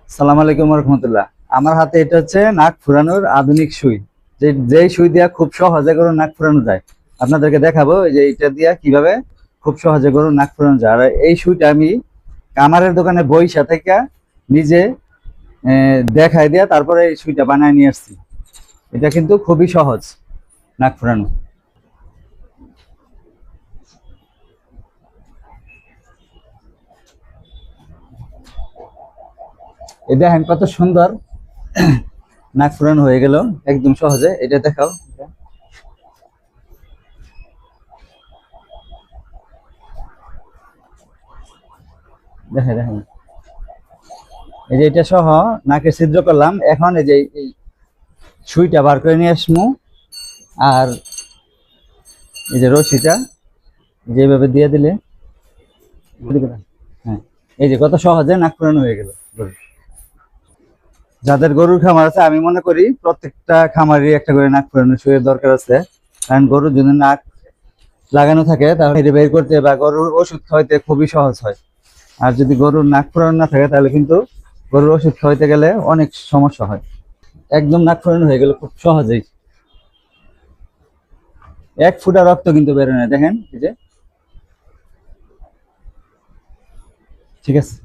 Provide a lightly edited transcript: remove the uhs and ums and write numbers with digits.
সালাম আলাইকুম রহমতুল্লাহ। আমার হাতে এটা হচ্ছে নাক ফুরানোর আধুনিক সুই। যেই সুই দিয়া খুব সহজে গরুর নাক ফুরানো যায়। আপনাদেরকে দেখাবো যে এটা দিয়া কিভাবে খুব সহজে গরুর নাক ফুরানো যায়। আর এই সুইটা আমি কামারের দোকানে বইসা থেকে নিজে দেখাই দিয়া তারপরে এই সুইটা বানায় নিয়ে আসছি। এটা কিন্তু খুবই সহজ নাক ফুরানো। এই দেখেন কত সুন্দর নাক ফুরানো হয়ে গেল একদম সহজে। এটা দেখাও। দেখেন দেখেন, এই যে এটা সহ নাকে ছিদ্র করলাম। এখন এই যে এই সুইটা বার করে নিয়ে আসমু। আর এই যে রশিটা যেভাবে দিয়ে দিলে, হ্যাঁ, এই যে কত সহজে নাক ফুরানো হয়ে গেল গরুর। যাদের গরুর খামার আছে আমি মনে করি প্রত্যেকটা খামারেরই একটা করে নাক ফুরানো সুইয়ের দরকার আছে। কারণ গরুর যদি নাক লাগানো থাকে তাহলে এটা বের করতে বা গরুর ওষুধ খাওয়াইতে খুবই সহজ হয়। আর যদি গরুর নাক ফুরানো না থাকে তাহলে কিন্তু গরুর ওষুধ খাওয়াইতে গেলে অনেক সমস্যা হয়। একদম নাক ফুরানো হয়ে গেল খুব সহজেই। এক ফুটা রক্ত কিন্তু বেরোয় না, দেখেন এই যে। ঠিক আছে।